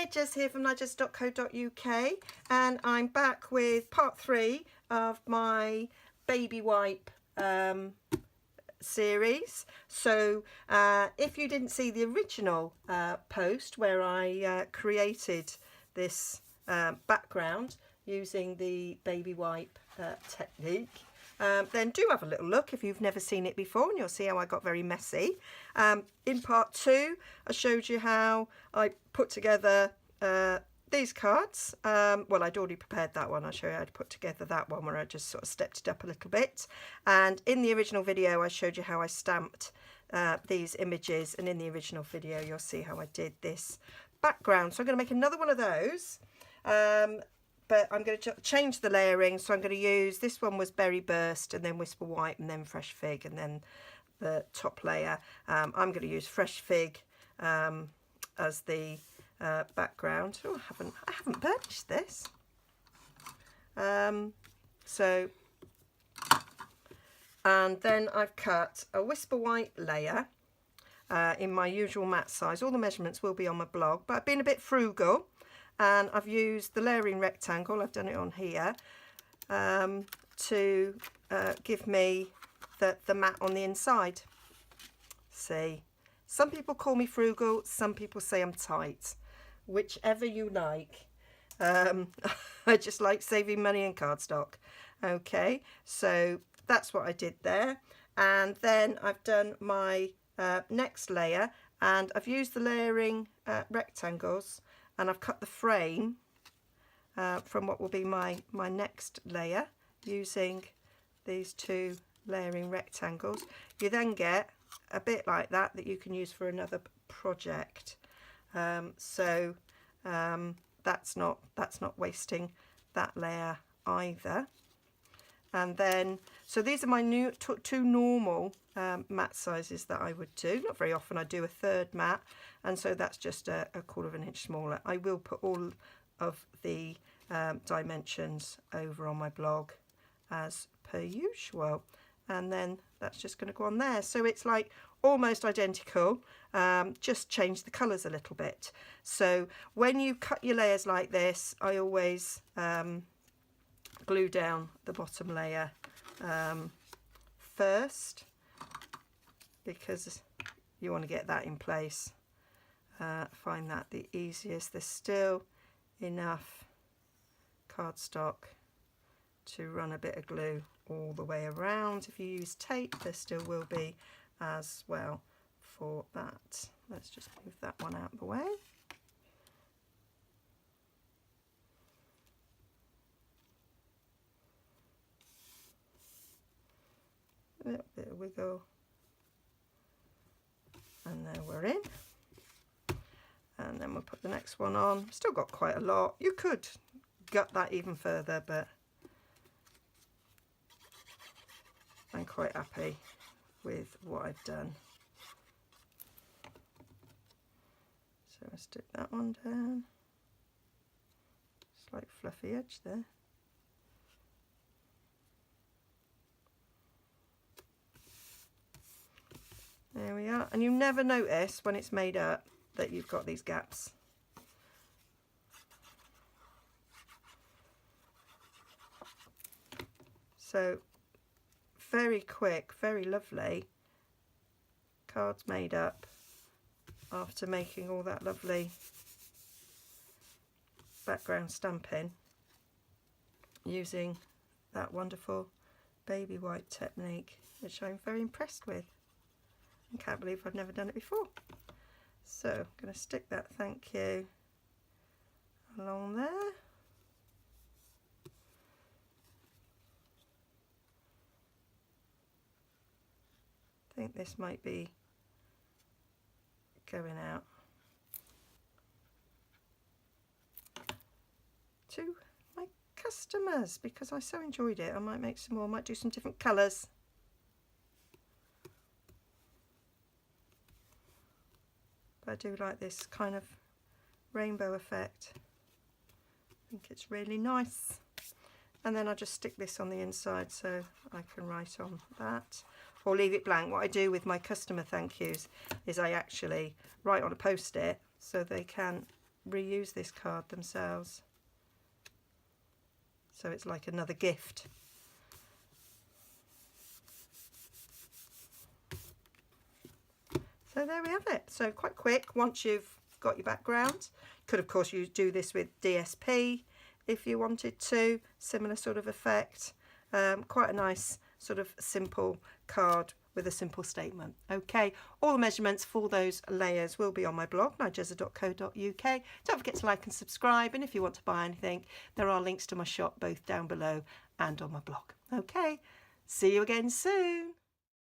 Nigezza here from nigezza.co.uk, and I'm back with part 3 of my baby wipe series. So if you didn't see the original post where I created this background using the baby wipe technique, then do have a little look if you've never seen it before, and you'll see how I got very messy. In part 2 I showed you how I put together these cards. Well, I'd already prepared that one. I'll show you how to put together that one where I just sort of stepped it up a little bit. And in the original video I showed you how I stamped these images, and in the original video you'll see how I did this background. So I'm going to make another one of those. But I'm going to change the layering, so I'm going to use, this one was Berry Burst, and then Whisper White, and then Fresh Fig, and then the top layer. I'm going to use Fresh Fig as the background. Oh, I haven't burnished this. And then I've cut a Whisper White layer in my usual matte size. All the measurements will be on my blog, but I've been a bit frugal. And I've used the layering rectangle, I've done it on here, to give me the matte on the inside. See, some people call me frugal, some people say I'm tight, whichever you like. I just like saving money in cardstock. Okay, so that's what I did there. And then I've done my next layer, and I've used the layering rectangles, and I've cut the frame from what will be my next layer using these two layering rectangles. You then get a bit like that you can use for another project. That's not wasting that layer either. And then, so these are my new two normal matte sizes that I would do. Not very often I do a third matte, and so that's just a 1/4 of an inch smaller. I will put all of the dimensions over on my blog as per usual, and then that's just going to go on there. So it's like almost identical, just change the colours a little bit. So when you cut your layers like this, I always glue down the bottom layer first, because you want to get that in place. Find that the easiest. There's still enough cardstock to run a bit of glue all the way around. If you use tape, there still will be as well for that. Let's just move that one out of the way. A little bit of wiggle, and there we're in. And then we'll put the next one on. Still got quite a lot. You could gut that even further, but I'm quite happy with what I've done. So I stick that one down. Slight fluffy edge there. There we are, and you never notice when it's made up that you've got these gaps. So very quick, very lovely cards made up after making all that lovely background stamping using that wonderful baby wipe technique, which I'm very impressed with. I can't believe I've never done it before. So I'm going to stick that thank you along there. I think this might be going out to my customers because I so enjoyed it. I might make some more, I might do some different colours. I do like this kind of rainbow effect. I think it's really nice. And then I just stick this on the inside so I can write on that, or leave it blank. What I do with my customer thank yous is I actually write on a post-it so they can reuse this card themselves. So it's like another gift. So there we have it. So quite quick once you've got your background. Could of course you do this with DSP if you wanted to, similar sort of effect. Quite a nice sort of simple card with a simple statement. Okay, all the measurements for those layers will be on my blog, nigezza.co.uk. Don't forget to like and subscribe, and if you want to buy anything, there are links to my shop both down below and on my blog. Okay, see you again soon.